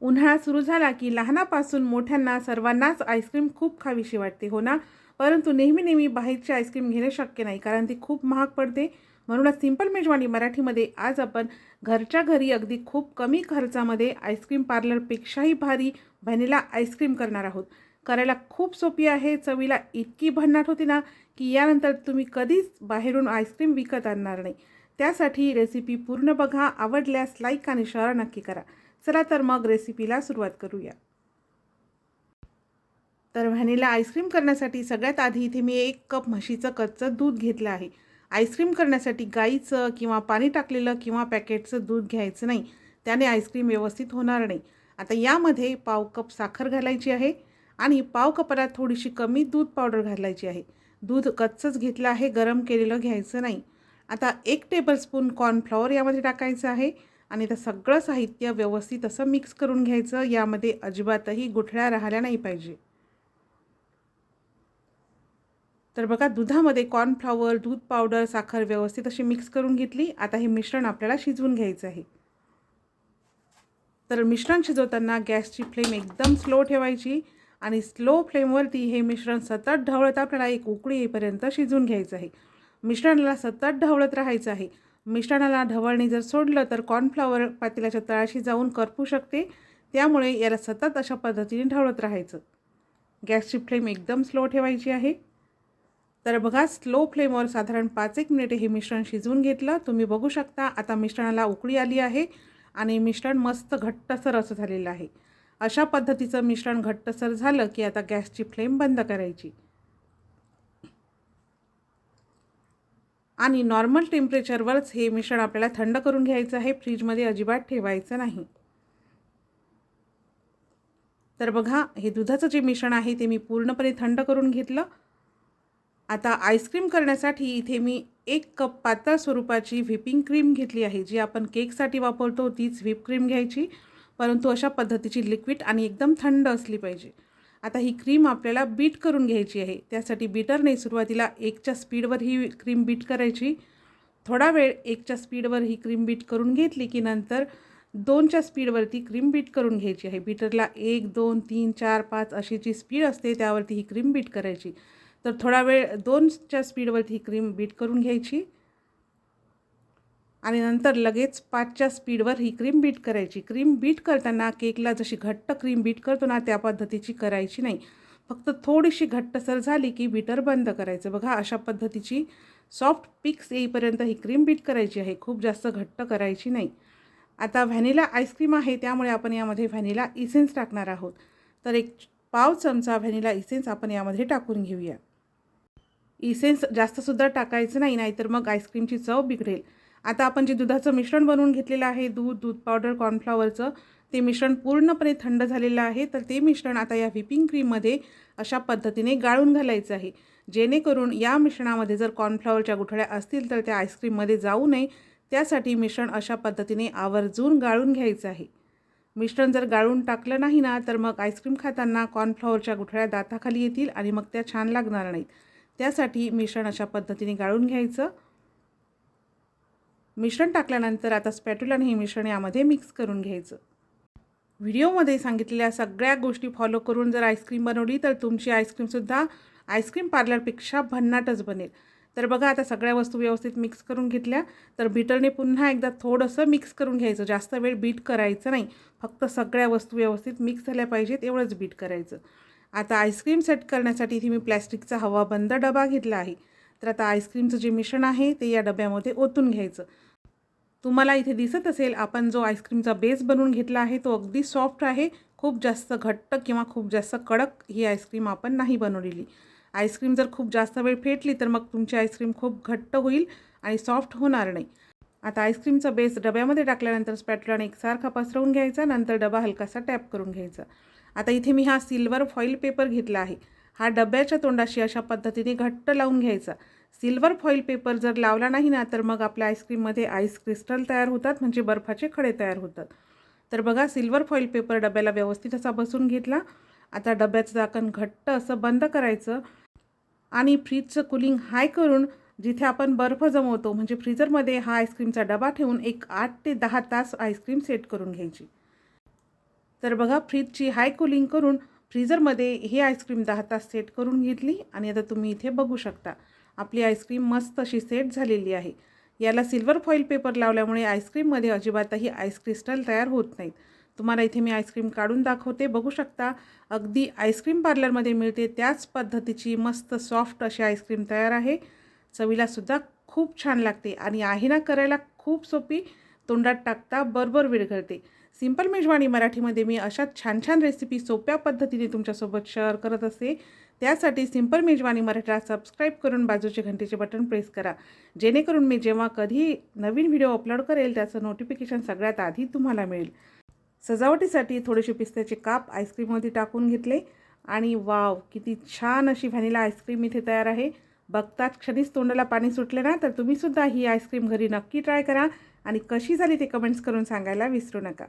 उन्हाळा सुरू झाला की लहानापासून मोठ्यांना सर्वांनाच आईस्क्रीम खूप खावीशी वाटते, हो ना? परंतु नेहमी नेहमी बाहेरची आईस्क्रीम घेणे शक्य नाही, कारण ती खूप महाग पडते. म्हणूनच सिंपल मेजवानी मराठीमध्ये आज आपण घरच्या घरी अगदी खूप कमी खर्चामध्ये आईस्क्रीम पार्लरपेक्षाही भारी व्हॅनिला आईस्क्रीम करणार आहोत. करायला खूप सोपी आहे, चवीला इतकी भन्नाट होती ना की यानंतर तुम्ही कधीच बाहेरून आईस्क्रीम विकत आणणार नाही. त्यासाठी रेसिपी पूर्ण बघा, आवडल्यास लाईक आणि शेअर नक्की करा. चला तर मग रेसिपीला सुरुवात करूया. तर व्हॅनिला आईस्क्रीम करण्यासाठी सगळ्यात आधी इथे मी 1 कप म्हशीचं कच्चं दूध घेतलं आहे. आईस्क्रीम करण्यासाठी गाईचं किंवा पाणी टाकलेलं किंवा पॅकेटचं दूध घ्यायचं नाही, त्याने आईस्क्रीम व्यवस्थित होणार नाही. आता यामध्ये पाव कप साखर घालायची आहे आणि पाव कपाला थोडीशी कमी दूध पावडर घालायची आहे. दूध कच्चंच घेतलं आहे, गरम केलेलं घ्यायचं नाही. आता 1 टेबलस्पून कॉर्नफ्लॉवर यामध्ये टाकायचं आहे आणि ते सगळं साहित्य व्यवस्थित असं मिक्स करून घ्यायचं. यामध्ये अजिबातही गुठळ्या राहिल्या नाही पाहिजे. तर बघा, दुधामध्ये कॉर्नफ्लॉवर, दूध पावडर, साखर व्यवस्थित अशी मिक्स करून घेतली. आता हे मिश्रण आपल्याला शिजवून घ्यायचं आहे. तर मिश्रण शिजवताना गॅसची फ्लेम एकदम स्लो ठेवायची आणि स्लो फ्लेमवरती हे मिश्रण सतत ढवळत आपल्याला एक उकळी येईपर्यंत शिजवून घ्यायचं आहे. मिश्रणाला सतत ढवळत राहायचं आहे. मिश्रणाला ढवळणे जर सोडलं तर कॉर्नफ्लॉवर पातेल्याच्या तळाशी जाऊन करपू शकते. त्यामुळे याला सतत अशा पद्धतीने ढवळत राहायचं. गॅसची फ्लेम एकदम स्लो ठेवायची आहे. तर बघा, स्लो फ्लेमवर साधारण 5-1 मिनिटे हे मिश्रण शिजवून घेतलं. तुम्ही बघू शकता आता मिश्रणाला उकळी आली आहे आणि मिश्रण मस्त घट्टसर असं झालेलं आहे. अशा पद्धतीचं मिश्रण घट्टसर झालं की आता गॅसची फ्लेम बंद करायची आणि नॉर्मल टेम्परेचरवरच हे मिश्रण आपल्याला थंड करून घ्यायचं आहे. फ्रीजमध्ये अजिबात ठेवायचं नाही. तर बघा, हे दुधाचं जे मिश्रण आहे ते मी पूर्णपणे थंड करून घेतलं. आता आईस्क्रीम करण्यासाठी इथे मी 1 कप पातळ स्वरूपाची व्हिपिंग क्रीम घेतली आहे. जी आपण केकसाठी वापरतो तीच व्हिप क्रीम घ्यायची, परंतु अशा पद्धतीची लिक्विड आणि एकदम थंड असली पाहिजे. आता ही क्रीम आपल्याला बीट करून घ्यायची आहे. त्यासाठी बीटरने सुरुवातीला 1च्या स्पीडवर ही क्रीम बीट करायची. थोडा वेळ 1च्या स्पीडवर ही क्रीम बीट करून घेतली की नंतर 2च्या स्पीडवरती क्रीम बीट करून घ्यायची आहे. बीटरला 1, 2, 3, 4, 5 अशी जी स्पीड असते त्यावरती ही क्रीम बीट करायची. तर थोडा वेळ 2च्या स्पीडवरती ही क्रीम बीट करून घ्यायची आणि नंतर लगेच 5च्या स्पीडवर ही क्रीम बीट करायची. क्रीम बीट करताना केकला जशी घट्ट क्रीम बीट करतो ना त्या पद्धतीची करायची नाही. फक्त थोडीशी घट्टसर झाली की बीटर बंद करायचं. बघा, अशा पद्धतीची सॉफ्ट पिक्स येईपर्यंत ही क्रीम बीट करायची आहे. खूप जास्त घट्ट करायची नाही. आता व्हॅनिला आईस्क्रीम आहे त्यामुळे आपण यामध्ये व्हॅनिला इसेन्स टाकणार आहोत. तर 1 पाव चमचा व्हॅनिला इसेन्स आपण यामध्ये टाकून घेऊया. इसेन्स जास्तसुद्धा टाकायचं नाही, नाहीतर मग आईस्क्रीमची चव बिघडेल. आता आपण जे दुधाचं मिश्रण बनवून घेतलेलं आहे, दूध, दूध पावडर, कॉर्नफ्लॉवरचं, ते मिश्रण पूर्णपणे थंड झालेलं आहे. तर ते मिश्रण आता या व्हिपिंग क्रीममध्ये अशा पद्धतीने गाळून घालायचं आहे. जेणेकरून या मिश्रणामध्ये जर कॉर्नफ्लॉवरच्या गुठळ्या असतील तर त्या आईस्क्रीममध्ये जाऊ नये, त्यासाठी मिश्रण अशा पद्धतीने आवर्जून गाळून घ्यायचं आहे. मिश्रण जर गाळून टाकलं नाही ना तर मग आईस्क्रीम खाताना कॉर्नफ्लॉवरच्या गुठळ्या दाताखाली येतील आणि मग त्या छान लागणार नाहीत. त्यासाठी मिश्रण अशा पद्धतीने गाळून घ्यायचं. मिश्रण टाकल्यानंतर आता स्पॅट्युलाने हे मिश्रण यामध्ये मिक्स करून घ्यायचं. व्हिडिओमध्ये सांगितलेल्या सगळ्या गोष्टी फॉलो करून जर आईस्क्रीम बनवली तर तुमची आईस्क्रीमसुद्धा आईस्क्रीम पार्लरपेक्षा भन्नाटच बनेल. तर बघा, आता सगळ्या वस्तू व्यवस्थित मिक्स करून घेतल्या. तर बीटरने पुन्हा एकदा थोडंसं मिक्स करून घ्यायचं. जास्त वेळ बीट करायचं नाही. फक्त सगळ्या वस्तू व्यवस्थित मिक्स झाल्या पाहिजेत एवढंच बीट करायचं. आता आईस्क्रीम सेट करण्यासाठी इथे मी प्लॅस्टिकचा हवाबंद डबा घेतला आहे. तर आता आईस्क्रीमचं जे मिश्रण आहे ते या डब्यामध्ये ओतून घ्यायचं. तुम्हाला इथे दिसत असेल आपण जो आईस्क्रीमचा बेस बनवून घेतला आहे तो अगदी सॉफ्ट आहे. खूप जास्त घट्ट किंवा खूप जास्त कडक ही आईस्क्रीम आपण नाही बनवलेली. आईस्क्रीम जर खूप जास्त वेळ फेटली तर मग तुमची आईस्क्रीम खूप घट्ट होईल आणि सॉफ्ट होणार नाही. आता आईस्क्रीमचा बेस डब्यामध्ये टाकल्यानंतर स्पॅट्युलाने एकसारखा पसरवून घ्यायचा. नंतर डबा हलकासा टॅप करून घ्यायचा. आता इथे मी हा सिल्वर फॉईल पेपर घेतला आहे. हा डब्याच्या तोंडाशी अशा पद्धतीने घट्ट लावून घ्यायचा. सिल्वर फॉईल पेपर जर लावला नाही ना तर मग आपल्या आईस्क्रीममध्ये आईस क्रिस्टल तयार होतात, म्हणजे बर्फाचे खडे तयार होतात. तर बघा, सिल्वर फॉईल पेपर डब्याला व्यवस्थित असा बसून घेतला. आता डब्याचं झाकण घट्ट असं बंद करायचं आणि फ्रीजचं कूलिंग हाय करून जिथे आपण बर्फ जमवतो म्हणजे फ्रीजरमध्ये हा आईस्क्रीमचा डबा ठेवून एक 8 ते 10 तास आईस्क्रीम सेट करून घ्यायची. तर बघा फ्रीजची हाय कूलिंग करून फ्रीझरमध्ये ही आईस्क्रीम 10 तास सेट करून घेतली आणि आता तुम्ही इथे बघू शकता आपली आईस्क्रीम मस्त अशी सेट झालेली आहे. याला सिल्वर फॉईल पेपर लावल्यामुळे आईस्क्रीममध्ये अजिबातही आईस क्रिस्टल तयार होत नाहीत. तुम्हाला इथे मी आईस्क्रीम काढून दाखवते, बघू शकता. अगदी आईस्क्रीम पार्लरमध्ये मिळते त्याच पद्धतीची मस्त सॉफ्ट अशी आईस्क्रीम तयार आहे. चवीलासुद्धा खूप छान लागते आणि आहे ना करायला खूप सोपी, तोंडात टाकता बरोबर विरघळते. सिंपल मेजवानी मराठीमध्ये मी अशा छान छान रेसिपी सोप्या पद्धतीने तुमच्यासोबत शेअर करत असते. त्यासाठी सिंपल मेजवानी मराठीला सबस्क्राईब करून बाजूचे घंटेचे बटन प्रेस करा, जेणेकरून मी जेव्हा कधी नवीन व्हिडिओ अपलोड करेल त्याचं नोटिफिकेशन सगळ्यात आधी तुम्हाला मिळेल. सजावटीसाठी थोडेसे पिस्त्याचे काप आईस्क्रीममध्ये टाकून घेतले आणि वाव, किती छान अशी व्हॅनिला आईस्क्रीम इथे तयार आहे. बघताच क्षणीच तोंडाला पाणी सुटले ना, तर तुम्हीसुद्धा ही आईस्क्रीम घरी नक्की ट्राय करा आणि कशी झाली ते कमेंट्स करून सांगायला विसरू नका.